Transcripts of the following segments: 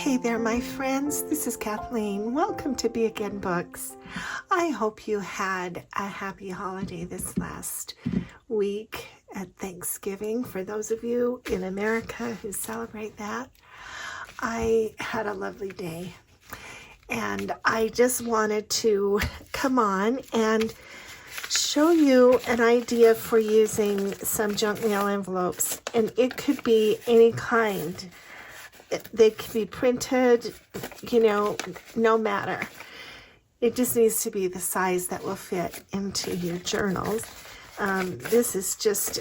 Hey there, my friends. This is Kathleen. Welcome to Be Again Books. I hope you had a happy holiday this last week at Thanksgiving. For those of you in America who celebrate that, I had a lovely day. And I just wanted to come on and show you an idea for using some junk mail envelopes. And it could be any kind. They can be printed, no matter. It just needs to be the size that will fit into your journals. This is just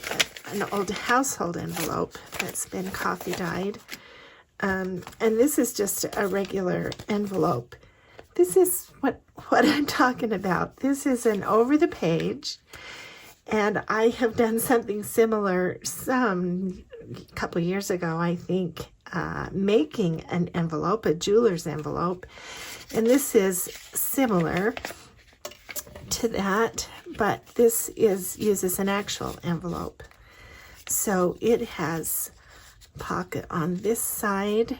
an old household envelope that's been coffee dyed. And this is just a regular envelope. This is what I'm talking about. This is an over the page. And I have done something similar a couple years ago, I think, making an envelope, a jeweler's envelope. And this is similar to that, but this uses an actual envelope. So it has a pocket on this side,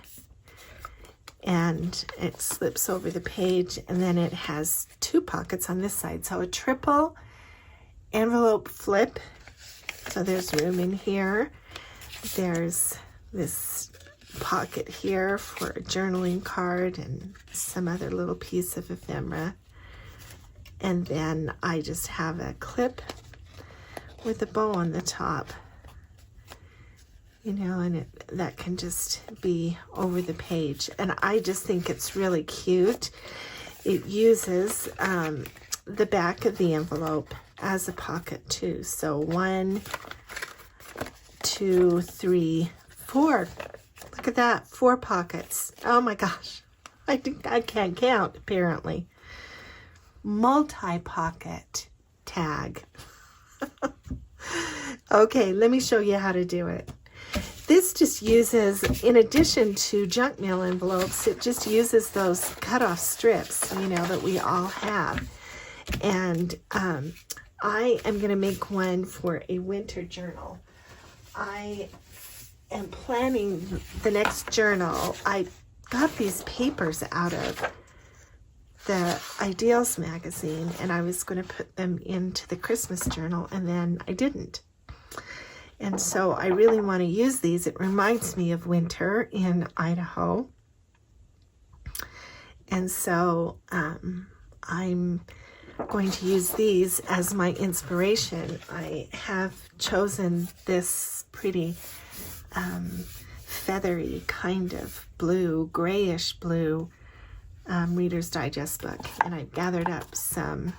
and it slips over the page, and then it has two pockets on this side. So a triple envelope flip. So there's room in here. There's this pocket here for a journaling card and some other little piece of ephemera. And then I just have a clip with a bow on the top, and that can just be over the page. And I just think it's really cute. It uses the back of the envelope as a pocket too. So 1, 2, 3, 4. Look at that, 4 pockets. Oh my gosh, I can't count apparently. Multi-pocket tag. Okay, let me show you how to do it. This just uses, in addition to junk mail envelopes, it just uses those cutoff strips, that we all have. And I am going to make one for a winter journal. I am planning the next journal. I got these papers out of the Ideals magazine, and I was going to put them into the Christmas journal, and then I didn't. And so I really want to use these. It reminds me of winter in Idaho. And so I'm going to use these as my inspiration. I have chosen this pretty feathery kind of blue, grayish blue Reader's Digest book, and I've gathered up some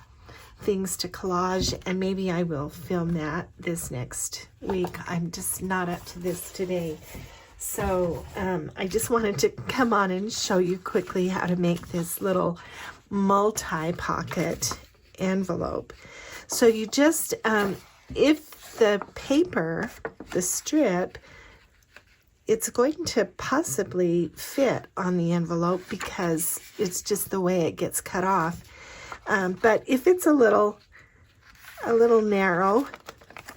things to collage, and maybe I will film that this next week. I'm just not up to this today. So I just wanted to come on and show you quickly how to make this little multi-pocket envelope. So you just, if the paper, the strip, it's going to possibly fit on the envelope because it's just the way it gets cut off. But if it's a little narrow,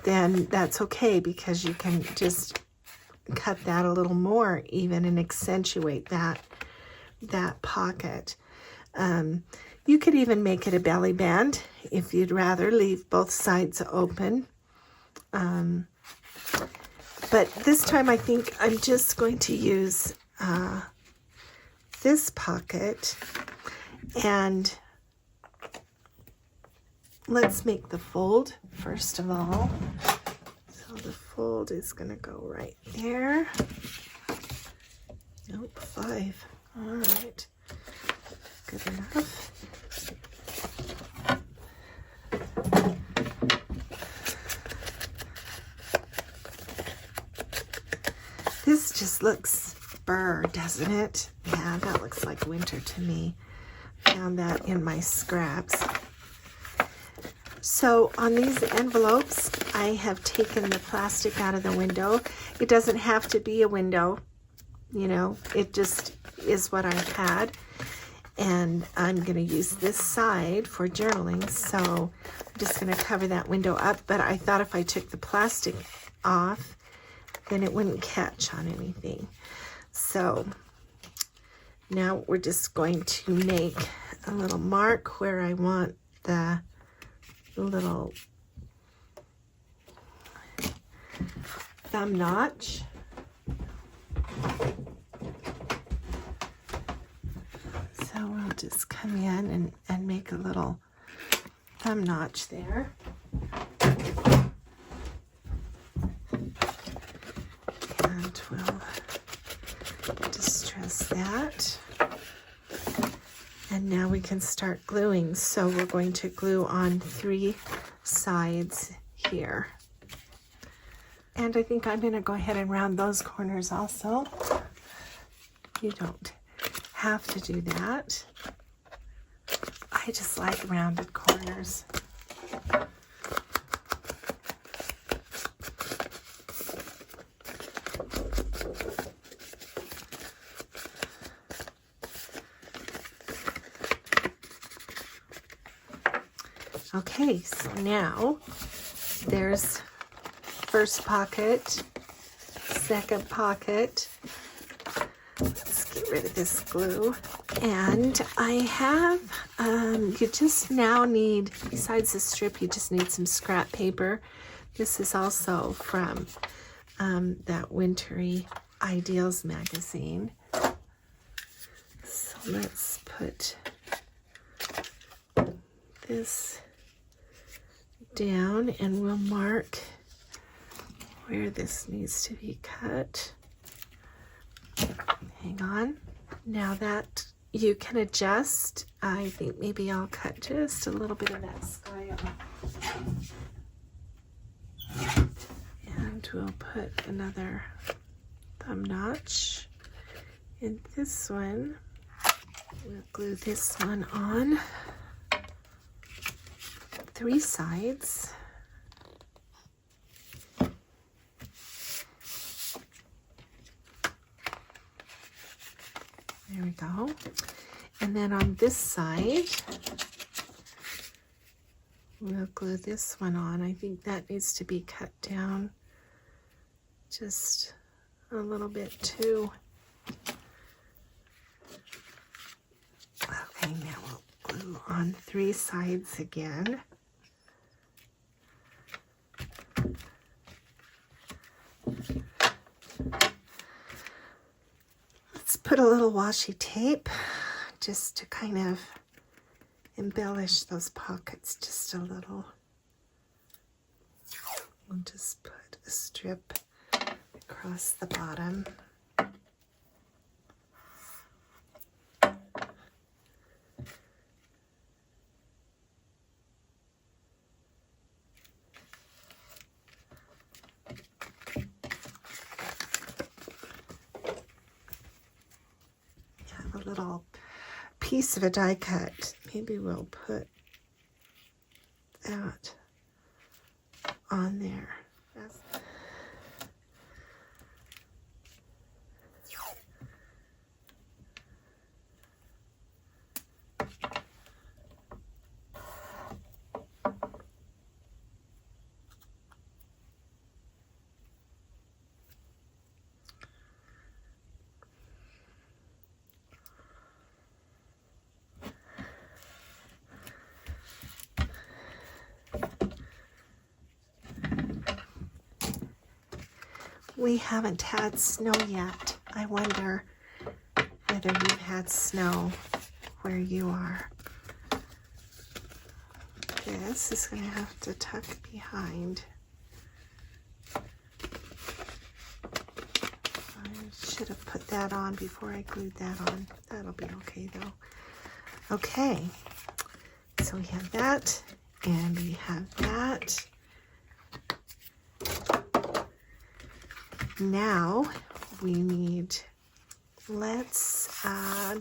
then that's okay, because you can just cut that a little more even and accentuate that pocket. You could even make it a belly band if you'd rather leave both sides open. But this time I think I'm just going to use this pocket, and let's make the fold first of all. So the fold is going to go right there. Nope, 5. All right, good enough. This just looks fur, doesn't it? Yeah, that looks like winter to me. Found that in my scraps. So on these envelopes, I have taken the plastic out of the window. It doesn't have to be a window, it just is what I've had. And I'm going to use this side for journaling, so I'm just going to cover that window up. But I thought if I took the plastic off, then it wouldn't catch on anything. So Now we're just going to make a little mark where I want the little thumb notch. So we'll just come in and make a little thumb notch there. And we'll distress that. And now we can start gluing. So we're going to glue on 3 sides here. And I think I'm going to go ahead and round those corners also. You don't have to do that. I just like rounded corners. Okay, so now there's first pocket, second pocket. Let's get rid of this glue. And I have, you just now need, besides the strip, you just need some scrap paper. This is also from that Wintry Ideals magazine. So let's put this down and we'll mark where this needs to be cut. Hang on. Now that you can adjust, I think maybe I'll cut just a little bit of that sky off. And we'll put another thumb notch in this one. We'll glue this one on 3 sides. There we go. And then on this side, we'll glue this one on. I think that needs to be cut down just a little bit too. Okay, now we'll glue on 3 sides again. Let's put a little washi tape just to kind of embellish those pockets just a little. We'll just put a strip across the bottom. Little piece of a die cut. Maybe we'll put that on there. We haven't had snow yet. I wonder whether you've had snow where you are. This is going to have to tuck behind. I should have put that on before I glued that on. That'll be okay though. Okay, so we have that and we have that. Now we need, let's,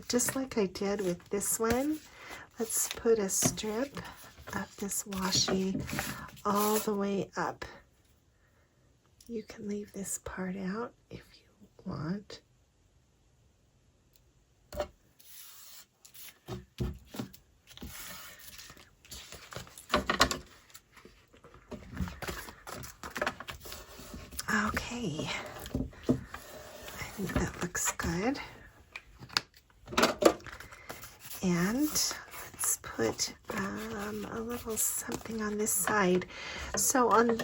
just like I did with this one, let's put a strip of this washi all the way up. You can leave this part out if you want. Okay, I think that looks good. And let's put a little something on this side. So on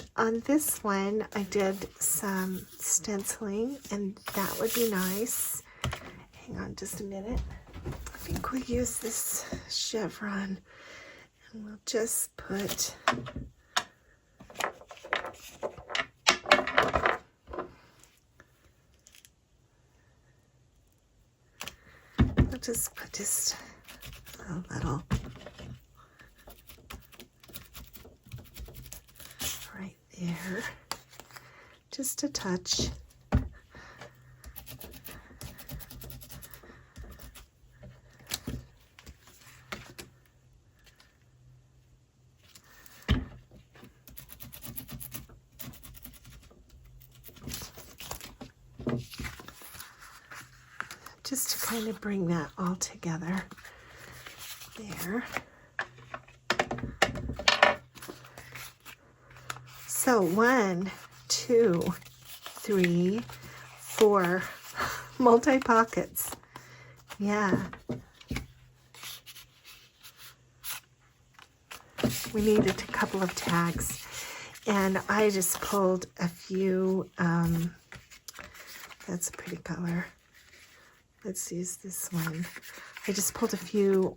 this one, I did some stenciling, and that would be nice. Hang on just a minute. I think we'll use this chevron, and we'll just put just a little right there, just a touch. Just to kind of bring that all together there. So 1, 2, 3, 4 multi-pockets. Yeah. We needed a couple of tags, and I just pulled a few, that's a pretty color. Let's use this one. I just pulled a few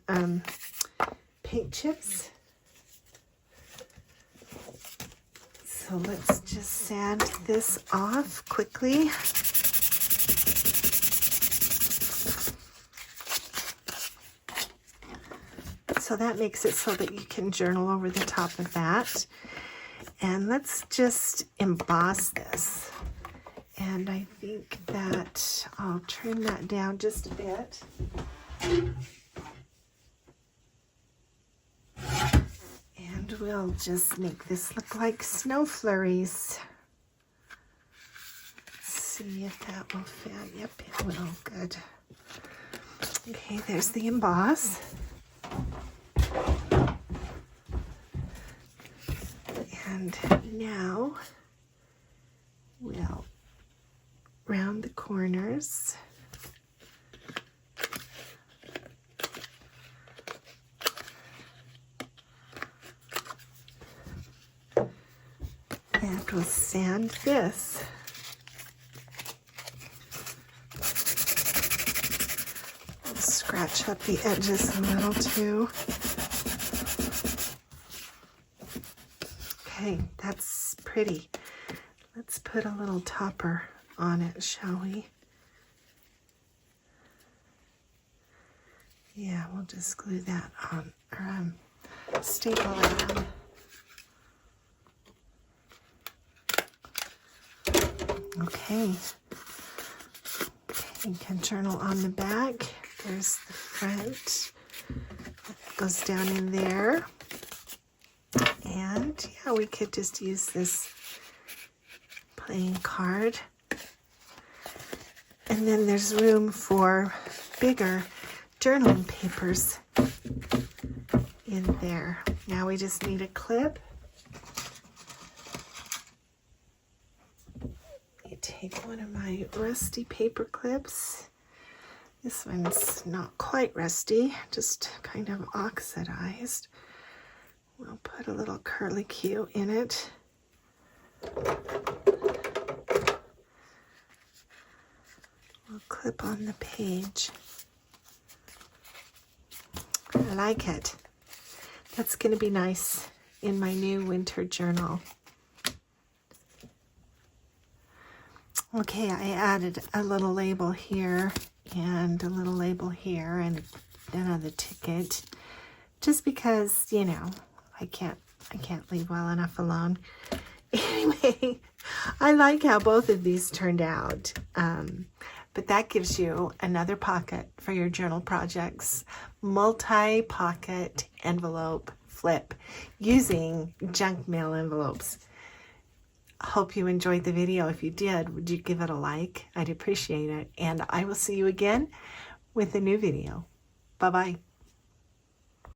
paint chips. So let's just sand this off quickly. So that makes it so that you can journal over the top of that. And let's just emboss this. And I think that I'll trim that down just a bit. And we'll just make this look like snow flurries. Let's see if that will fit. Yep, it will. Good. Okay, there's the emboss. And now we'll round the corners. And we'll sand this. I'll scratch up the edges a little too. Okay, that's pretty. Let's put a little topper on it, shall we? Yeah, we'll just glue that on, or staple it on. Okay. You can journal on the back. There's the front. That goes down in there. And yeah, we could just use this plain card. And then there's room for bigger journaling papers in there. Now we just need a clip. You take one of my rusty paper clips. This one's not quite rusty, just kind of oxidized. We'll put a little curlicue in it. We'll clip on the page. I like it. That's going to be nice in my new winter journal. Okay, I added a little label here and a little label here and another ticket, just because, you know, I can't leave well enough alone. Anyway, I like how both of these turned out. But that gives you another pocket for your journal projects. Multi-pocket envelope flip using junk mail envelopes. Hope you enjoyed the video. If you did, would you give it a like? I'd appreciate it. And I will see you again with a new video. Bye-bye.